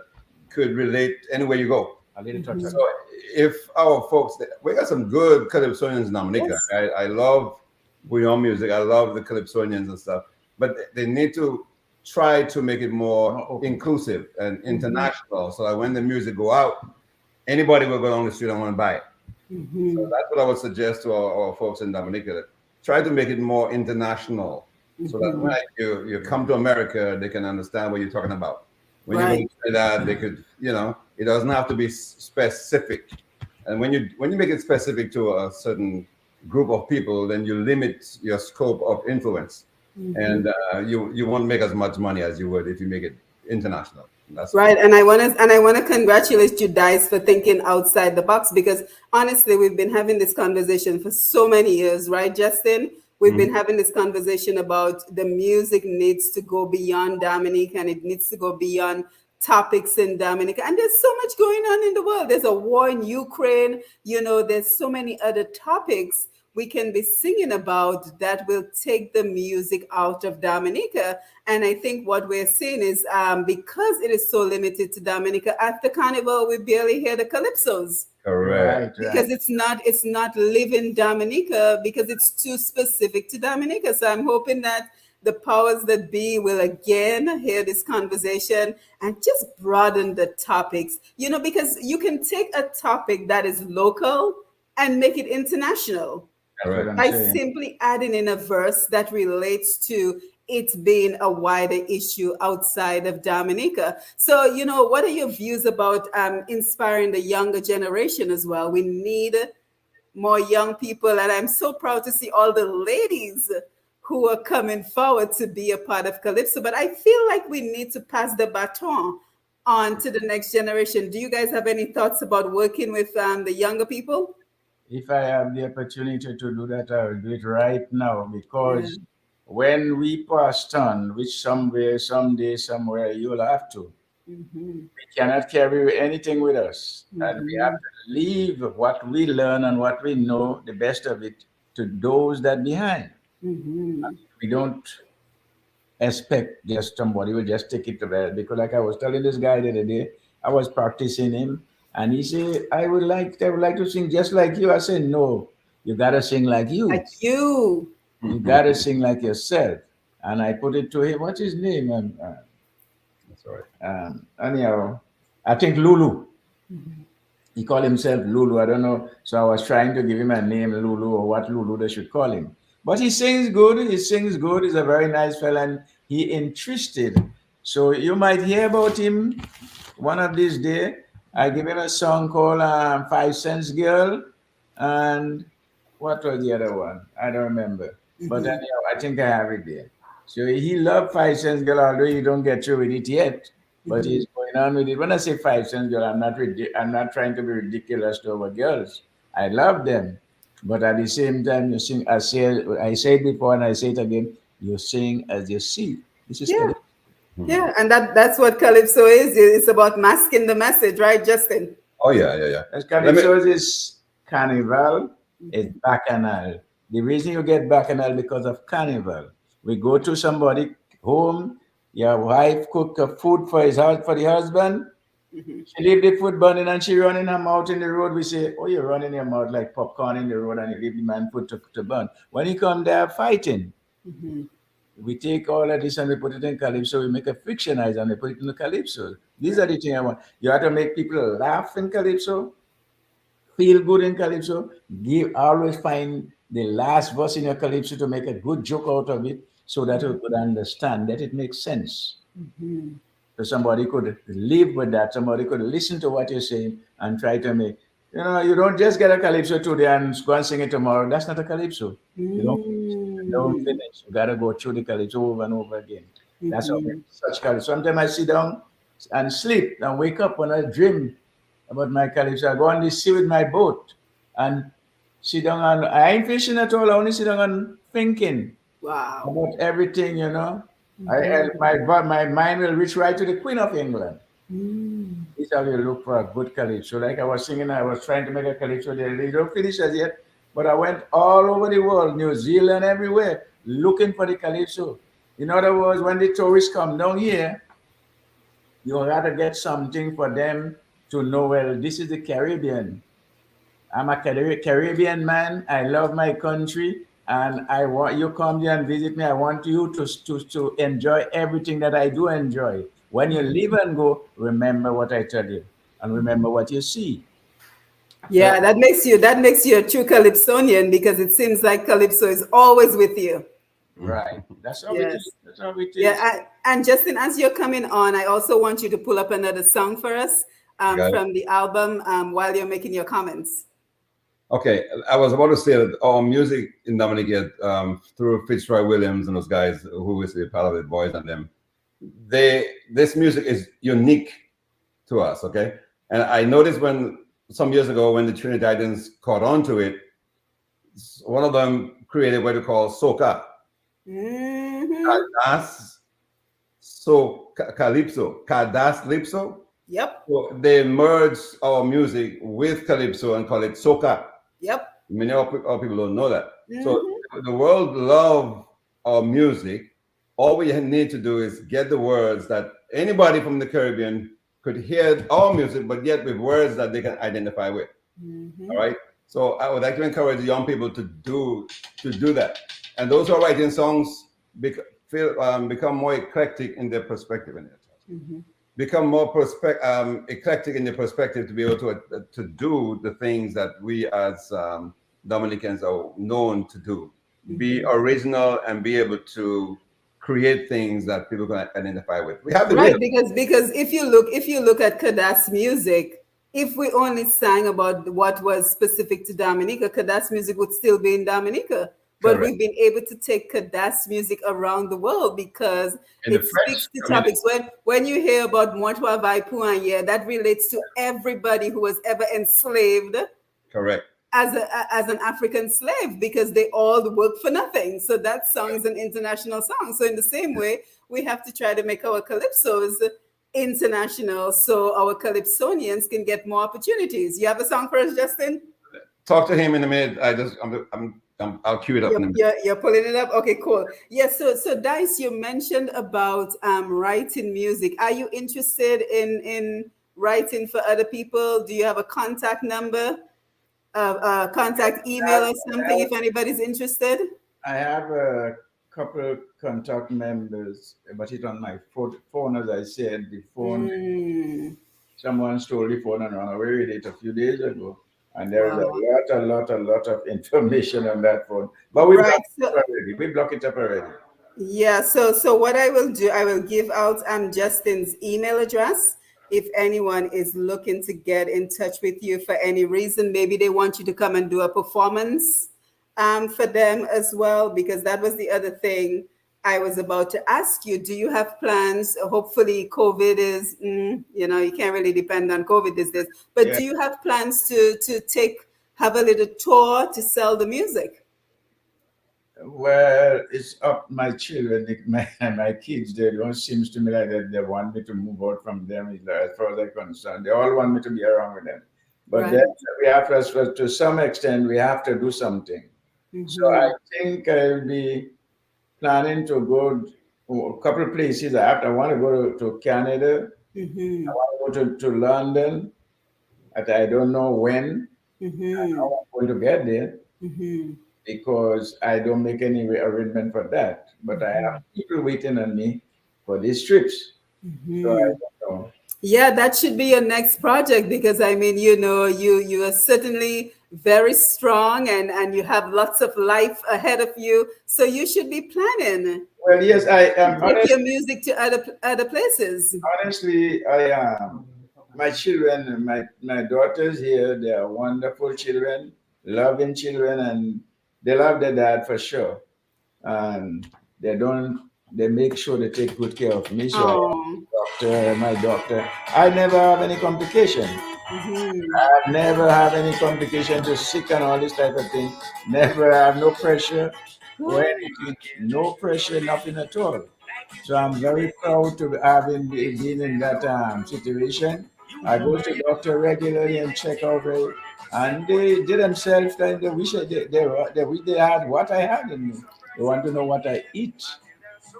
could relate anywhere you go. So if our folks, we got some good Calypsonians in Dominica. Yes. I love bouillon music. I love the Calypsonians and stuff, but they need to try to make it more inclusive and international, so that when the music go out, anybody will go down the street and want to buy it. So that's what I would suggest to our folks in Dominica, that try to make it more international, so that when you come to America, they can understand what you're talking about. When you go to Trinidad, they could, it doesn't have to be specific. And when you make it specific to a certain group of people, then you limit your scope of influence, and you won't make as much money as you would if you make it international. That's right. And I want to congratulate you guys for thinking outside the box, because honestly, we've been having this conversation for so many years, right, Justin? We've been having this conversation about the music needs to go beyond Dominica, and it needs to go beyond topics in Dominica. And there's so much going on in the world. There's a war in Ukraine. There's so many other topics we can be singing about that will take the music out of Dominica. And I think what we're seeing is because it is so limited to Dominica, after Carnival, we barely hear the calypsos. Correct. Because it's not living Dominica, because it's too specific to Dominica. So I'm hoping that the powers that be will again hear this conversation and just broaden the topics, because you can take a topic that is local and make it international. By simply adding in a verse that relates to it being a wider issue outside of Dominica. So, what are your views about inspiring the younger generation as well? We need more young people, and I'm so proud to see all the ladies who are coming forward to be a part of Calypso. But I feel like we need to pass the baton on to the next generation. Do you guys have any thoughts about working with the younger people? If I have the opportunity to do that, I will do it right now, because when we passed on, which somewhere, someday, somewhere, you'll have to. We cannot carry anything with us. And we have to leave what we learn and what we know, the best of it, to those that behind. We don't expect just somebody will just take it to bed. Because like I was telling this guy the other day, I was practicing him. And he said, I would like to sing just like you. I said, no, you got to sing like you. Like you. You got to sing like yourself. And I put it to him, what's his name? That's right. Anyhow, I think Lulu. He called himself Lulu. I don't know. So I was trying to give him a name, Lulu, or what Lulu they should call him. But he sings good. He's a very nice fella, and he interested. So you might hear about him one of these days. I give him a song called 5 Cents Girl, and what was the other one? I don't remember. But anyhow, I think I have it there. So he loved 5 Cents Girl, although he don't get through with it yet. But he's going on with it. When I say 5 Cents Girl, I'm not trying to be ridiculous to our girls. I love them. But at the same time, you sing, I said before and I say it again, you sing as you see. This is Yeah, and that's what Calypso is. It's about masking the message, right, Justin? Oh, yeah. As Calypso is Carnival, it's Bacchanal. The reason you get Bacchanal because of Carnival. We go to somebody home, your wife cook a food for the husband. She leave the food burning and she running her mouth in the road. We say, oh, you're running your mouth like popcorn in the road, and you leave the man food to burn. When he come there fighting, we take all of this and we put it in Calypso. We make a fictionize and we put it in the Calypso. These are the things I want. You have to make people laugh in Calypso, feel good in Calypso. Always find the last verse in your Calypso to make a good joke out of it, so that you could understand that it makes sense. So somebody could live with that. Somebody could listen to what you're saying and try to make. You know, you don't just get a calypso today and go and sing it tomorrow. That's not a calypso. You don't finish. You gotta go through the calypso over and over again. That's how such calypso. Sometimes I sit down and sleep and wake up when I dream about my calypso. I go on the sea with my boat and sit down and I ain't fishing at all. I only sit down and thinking Wow. about everything, you know. My mind will reach right to the Queen of England. This is how you look for a good calypso. Like I was singing, I was trying to make a calypso there. They don't finish as yet, but I went all over the world, New Zealand, everywhere, looking for the calypso. In other words, when the tourists come down here, you got to get something for them to know, well, this is the Caribbean. I'm a Caribbean man. I love my country. And I want you come here and visit me. I want you to enjoy everything that I do enjoy. When you leave and go, remember what I tell you and remember what you see. Yeah, that makes you a true Calypsonian because it seems like Calypso is always with you. Right. That's how it Yes. is. That's how it is. Yeah, and Justin, as you're coming on, I also want you to pull up another song for us from the album while you're making your comments. Okay, I was about to say that our music in Dominica, through Fitzroy Williams and those guys who is a part of the boys and them, this music is unique to us, okay? And I noticed when some years ago when the Trinidadians caught on to it, one of them created what we call soca. Calypso. Calypso. Yep. So they merged our music with Calypso and call it soca. Yep. Many of people don't know that. So the world love our music. All we need to do is get the words that anybody from the Caribbean could hear our music, but yet with words that they can identify with. All right. So I would like to encourage the young people to do that. And those who are writing songs become more eclectic in their perspective in it. Become more eclectic in their perspective to be able to do the things that we as Dominicans are known to do. Be original and be able to create things that people can identify with. We have the right because if you look at Kadas music, if we only sang about what was specific to Dominica, Kadas music would still be in Dominica. But we've been able to take Kadas music around the world because it speaks to topics. When you hear about Montwa Vaipuan, yeah, that relates to everybody who was ever enslaved. Correct. As an African slave, because they all work for nothing. So that song is an international song. So in the same way, we have to try to make our calypsos international so our Calypsonians can get more opportunities. You have a song for us, Justin? Talk to him in a minute. I'll cue it up. You're pulling it up? Okay, cool. Yes, so Dice, you mentioned about writing music. Are you interested in writing for other people? Do you have a contact number? Contact email or something if anybody's interested? I have a couple contact members, but it's on my phone, as I said, the phone. Someone stole the phone and ran away with it a few days ago. And there is a lot of information on that phone. But we block it up already. We block it up already. Yeah, so what I will do, I will give out Justin's email address. If anyone is looking to get in touch with you for any reason, maybe they want you to come and do a performance for them as well, because that was the other thing I was about to ask you. Do you have plans? Hopefully COVID is, you can't really depend on COVID these days, but do you have plans to have a little tour to sell the music? Well, it's up my children, my kids. They don't seem to me like that they want me to move out from them. As far as I'm concerned, they all want me to be around with them. But then we have to some extent, we have to do something. So I think I'll be planning to go to a couple of places. I want to go to Canada. I want to go to London. But I don't know when. I'm going to get there. Because I don't make any arrangement for that. But I have people waiting on me for these trips. So I don't know. Yeah, that should be your next project because I mean, you are certainly very strong and you have lots of life ahead of you. So you should be planning. Well, yes, I am. Take your music to other places. Honestly, I am. my children, my daughters here, they are wonderful children, loving children, and they love their dad for sure. And they don't, they make sure they take good care of me. So I Oh. doctor, my doctor. I never have any complication. Mhm. I never have any complication to sick and all this type of thing. Never have no pressure or Good. anything. No pressure, nothing at all. So I'm very proud to having been in that situation. I go to doctor regularly and check out it, and they themselves kind of wish they wish they had what I had in me. They want to know what I eat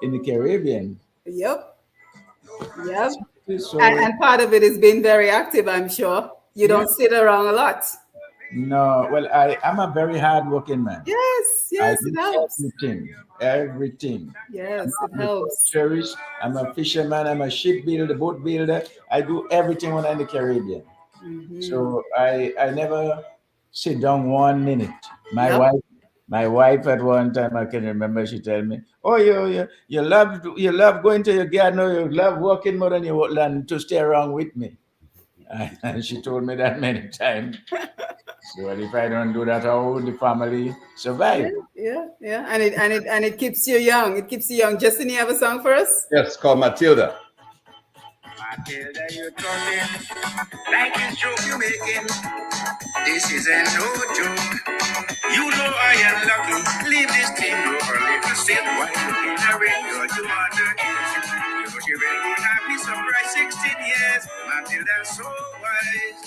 in the Caribbean. Yep. Yep. So And part of it is being very active, I'm sure. You yeah, don't sit around a lot. no, well, I'm a very hardworking man. Yes, I yes, it do helps. everything, everything. Yes, it I'm a helps. tourist, I'm a fisherman, I'm a ship builder, boat builder. I do everything when I'm in the Caribbean. Hmm. So I never sit down 1 minute. My Yep. wife, my wife at one time I can remember she told me, "Oh, you love going to your garden, or you love working more than you than to stay around with me." And she told me that many times. So if I don't do that, how would the family Yeah, survive? yeah, yeah. And it keeps you young. It keeps you young. Justin, you have a song for us? Yes, called Matilda. Matilda, you're talking like it's joke you're making. This isn't no joke. You know I am lucky. Leave this thing over, little sit while looking around. You underage. You know she really happy, surprised 16 years. Matilda so wise.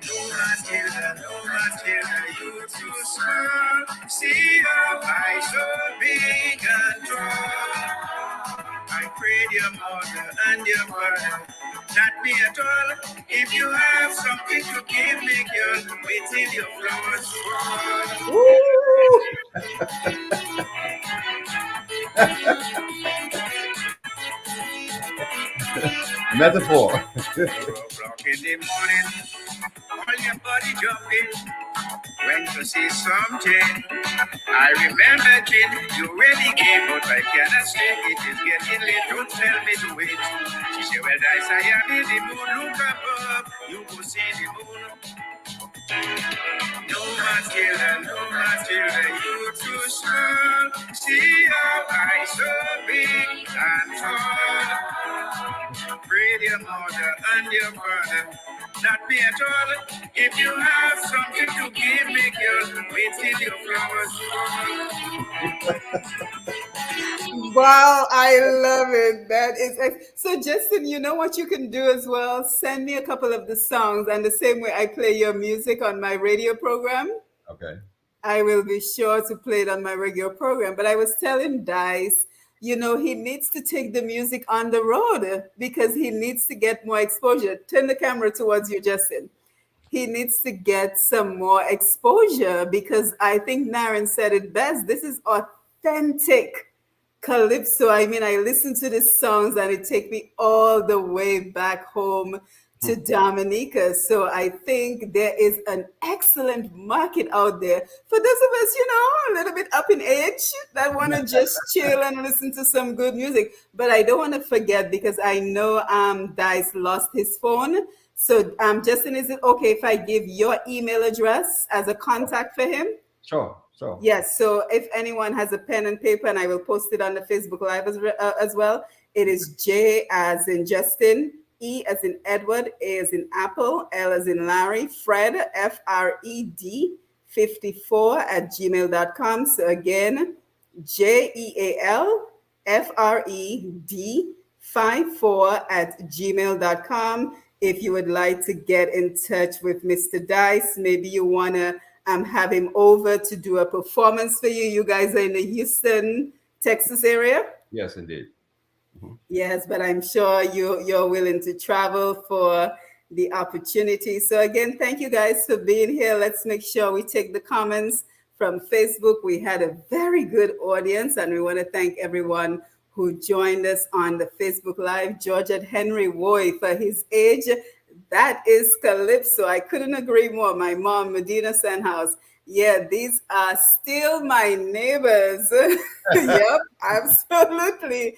No Matilda, no Matilda, you too small. See how I so big and tall. I prayed your mother and your father, not me at all. If you have something to give me, girl, wait till your flowers fall. Ooh. Metaphor. 4 o'clock in the morning, all your body jumping. Went to see something. I remember, kid, you really gave, but I cannot stay. It is getting late. Don't tell me to wait. She said, well, I am in the moon. Look above. You go see the moon. No Matilda, no Matilda, you too small. See how I so big and tall. Pray your mother and your father, not me at all. If you have something to give me, girl, wait till your flowers fall. Wow, I love it. So, Justin, you know what you can do as well? Send me a couple of the songs, and the same way I play your music on my radio program, Okay. I will be sure to play it on my regular program. But I was telling Dice, he needs to take the music on the road because he needs to get more exposure. Turn the camera towards you, Justin. He needs to get some more exposure because I think Naren said it best. This is authentic Calypso. I mean, I listen to these songs and it take me all the way back home to Dominica. So I think there is an excellent market out there for those of us, a little bit up in age that want to just chill and listen to some good music. But I don't want to forget because I know Dice lost his phone. So Justin, is it okay if I give your email address as a contact for him? Sure. So Yes, so if anyone has a pen and paper, and I will post it on the Facebook Live as well, it is J as in Justin, E as in Edward, A as in Apple, L as in Larry, Fred, FRED 54 at gmail.com. So again, JEAL FRED 54 at gmail.com. If you would like to get in touch with Mr. Dice, maybe you want to have him over to do a performance for you. You guys are in the Houston, Texas area? yes, indeed. Yes, but I'm sure you're willing to travel for the opportunity. So again, thank you guys for being here. Let's make sure we take the comments from Facebook. We had a very good audience, and we want to thank everyone who joined us on the Facebook Live. Georgette Henry Woy, for his age, that is Calypso. I couldn't agree more. My mom, Medina Sandhouse. Yeah, these are still my neighbors. Yep, absolutely.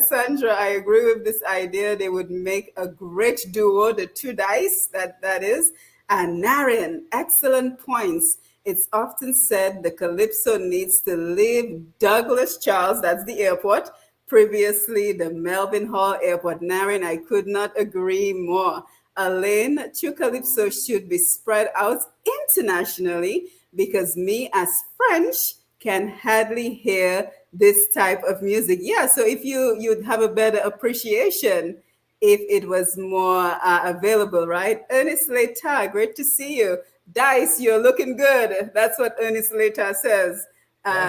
Sandra, I agree with this idea. They would make a great duo, the two dice, that is. And Naren, excellent points. It's often said the Calypso needs to leave Douglas Charles, that's the airport, previously the Melbourne Hall Airport. Naren, I could not agree more. Elaine, True Calypso should be spread out internationally because me as French can hardly hear this type of music. Yeah, so if you'd have a better appreciation if it was more available, right? Ernest Later, great to see you. Dice, you're looking good. That's what Ernest Later says.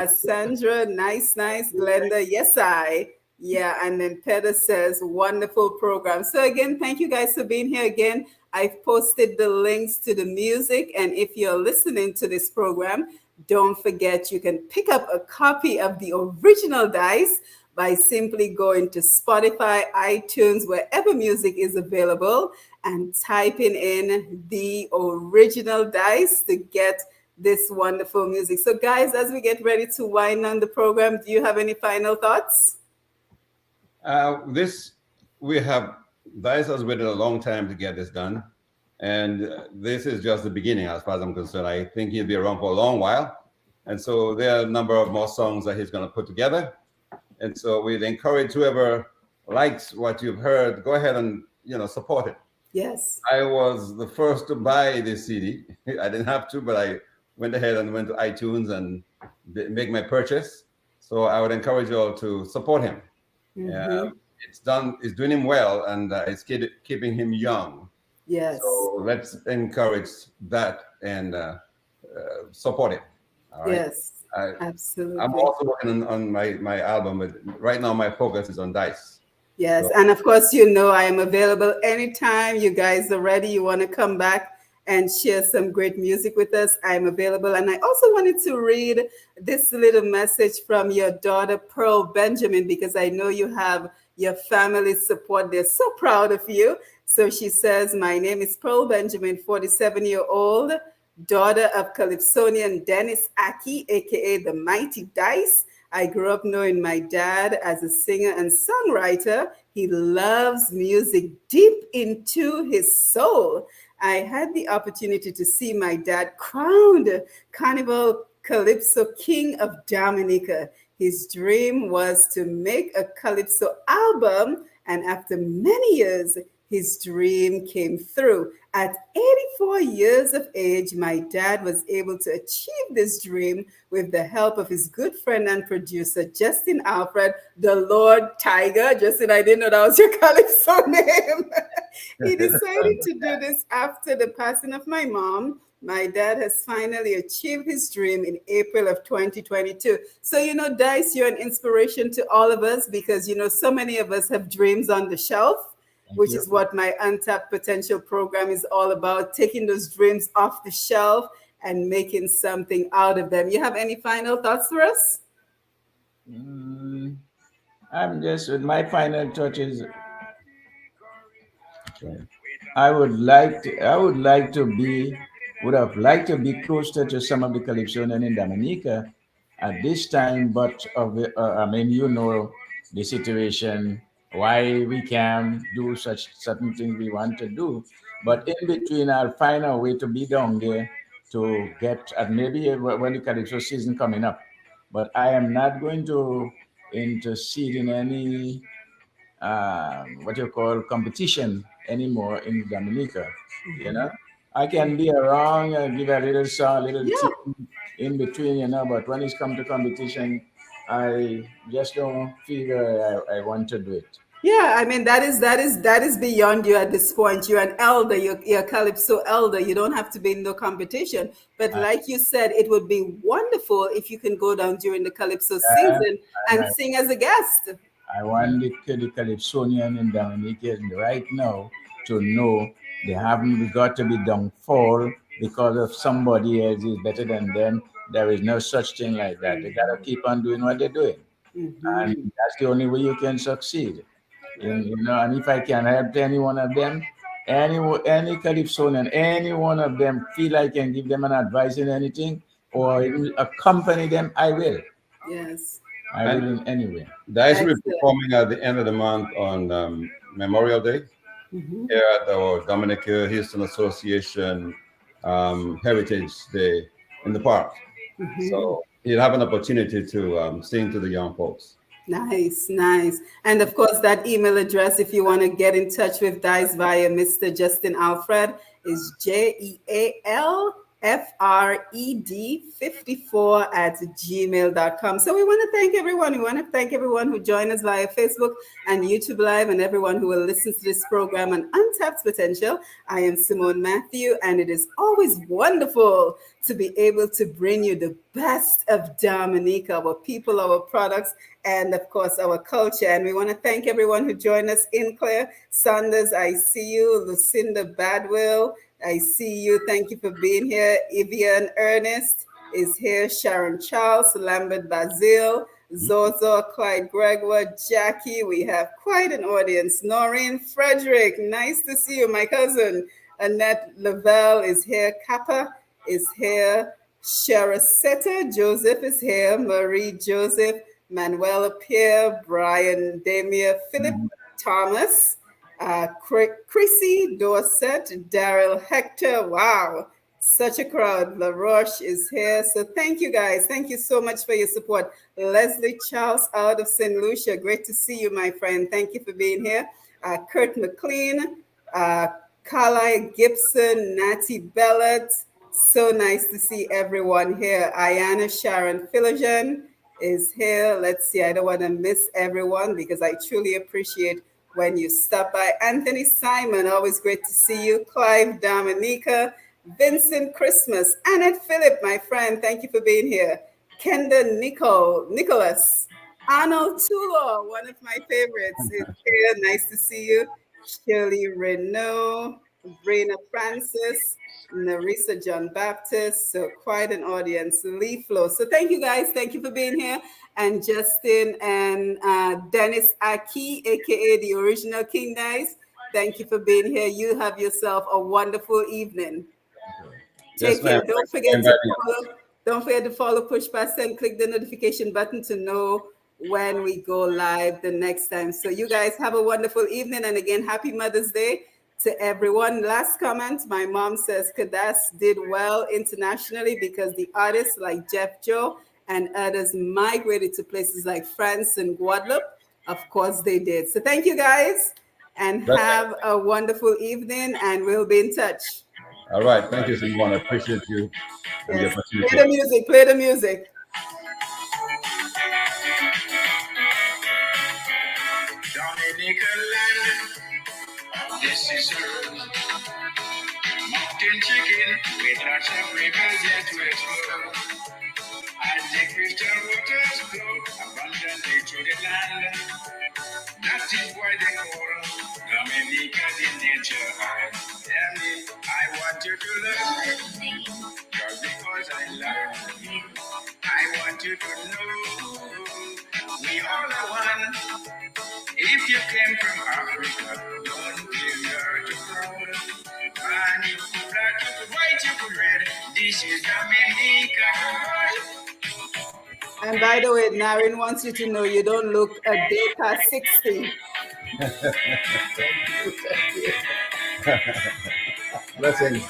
Sandra, nice, nice. Glenda, yes, I. Yeah, and then Peter says, wonderful program. So again, thank you guys for being here again. I've posted the links to the music, and if you're listening to this program, don't forget you can pick up a copy of the original Dice by simply going to Spotify, iTunes, wherever music is available, and typing in the original Dice to get this wonderful music. So guys, as we get ready to wind down the program, do you have any final thoughts? This we have Dice has waited a long time to get this done, and this is just the beginning as far as I'm concerned. I think he'll be around for a long while, and so there are a number of more songs that he's going to put together. And so we'd encourage whoever likes what you've heard, go ahead and support it. Yes. I was the first to buy this CD. I didn't have to, but I went ahead and went to iTunes and make my purchase. So I would encourage you all to support him. Mm-hmm. It's doing him well, and it's keeping him young. Yes. So let's encourage that and support it. All right? Yes. Absolutely. I'm also working on my album, but right now my focus is on Dice. Yes, so. And of course, I am available anytime you guys are ready. You want to come back and share some great music with us, I'm available. And I also wanted to read this little message from your daughter, Pearl Benjamin, because I know you have your family's support. They're so proud of you. So she says, my name is Pearl Benjamin, 47-year-old, daughter of Calypsonian Dennis Aki, aka the Mighty Dice. I grew up knowing my dad as a singer and songwriter. He loves music deep into his soul. I had the opportunity to see my dad crowned Carnival Calypso King of Dominica. His dream was to make a Calypso album, and after many years, his dream came through. At 84 years of age, my dad was able to achieve this dream with the help of his good friend and producer, Justin Alfred, the Lord Tiger. Justin, I didn't know that was your Calypso name. He decided to do this after the passing of my mom. My dad has finally achieved his dream in April of 2022. So, Dice, you're an inspiration to all of us because, so many of us have dreams on the shelf. Which is what my Untapped Potential program is all about, taking those dreams off the shelf and making something out of them. You have any final thoughts for us? I'm just with my final touches. I would have liked to be closer to some of the Calypsonian in Dominica at this time, but the situation, why we can do certain things we want to do. But in between, I'll find a way to be down there to get, and maybe when the Calypso season coming up. But I am not going to intercede in any what you call competition anymore in Dominica. I can be around and give a little song, a little tune in between, but when it's come to competition, I just don't feel I want to do it. Yeah, I mean that is beyond you at this point. You're an elder, you're a Calypso elder. You don't have to be in no competition. But like you said, it would be wonderful if you can go down during the Calypso season and sing as a guest. I want the Calypsonian in Dominica right now to know they haven't got to be downfall because of somebody else is better than them. There is no such thing like that. They gotta keep on doing what they're doing, and that's the only way you can succeed. And if I can help any one of them, any Calypsonian, any one of them feel I can give them an advice in anything, or even accompany them, I will. Yes. I will in any way. Dice will be Excellent. performing at the end of the month on Memorial Day here at our Dominica Houston Association Heritage Day in the park. So you'll have an opportunity to sing to the young folks. Nice, nice. And of course, that email address, if you want to get in touch with Dice via Mr. Justin Alfred, is JEALFRED54 @gmail.com. So we want to thank everyone. We want to thank everyone who joined us via Facebook and YouTube Live, and everyone who will listen to this program on Untapped Potential. I am Simone Matthew, and it is always wonderful to be able to bring you the best of Dominica, our people, our products, and of course our culture. And we want to thank everyone who joined us. In Claire Sanders, I see you. Lucinda Badwill, I see you. Thank you for being here. Evian Ernest is here. Sharon Charles, Lambert Bazil, Zozo, Clyde Gregoire, Jackie. We have quite an audience. Noreen Frederick, nice to see you. My cousin Annette Lavelle is here. Kappa is here. Sharasetta Joseph is here. Marie Joseph, Manuela Pierre, Brian Damia, Philip Thomas, Chrissy Dorset, Daryl Hector. Wow, such a crowd. La Roche is here. So thank you guys. Thank you so much for your support. Leslie Charles out of St. Lucia. Great to see you, my friend. Thank you for being here. Kurt McLean, Carly Gibson, Natty Bellet. So nice to see everyone here. Ayana Sharon Philogen is here. Let's see. I don't want to miss everyone because I truly appreciate when you stop by. Anthony Simon, always great to see you. Clive Dominica, Vincent Christmas, Annette Phillip, my friend, thank you for being here. Kenda Nicholas, Arnold Tulo, one of my favorites, is here. Nice to see you. Shirley Renault, Brina Francis, Narissa John Baptist, so quite an audience. Lee Flo. So thank you guys. Thank you for being here. And Justin and Dennis Aki, aka the original King Dice. Thank you for being here. You have yourself a wonderful evening. Take care. Don't forget to follow Push Past and click the notification button to know when we go live the next time. So you guys have a wonderful evening. And again, happy Mother's Day to everyone. Last comment, my mom says Kadas did well internationally because the artists like Jeff Joe and others migrated to places like France and Guadeloupe. Of course they did. So thank you guys and have a wonderful evening and we'll be in touch. All right. Thank you, Simone. I appreciate you. Yes. Play the music. Play the music. Dominica land, this is her. Mountain chicken with lots of rivers yet to explore. As the crystal waters flow abundantly through the land. That is why they call Dominica the nature high. Tell me, I want you to love me, just because I love you. I want you to know we all are one. If you came from Africa, don't feel you're too proud. And you could black, you could white, you could red. This is Dominica. And by the way, Naren wants you to know you don't look a day past 60. Blessings.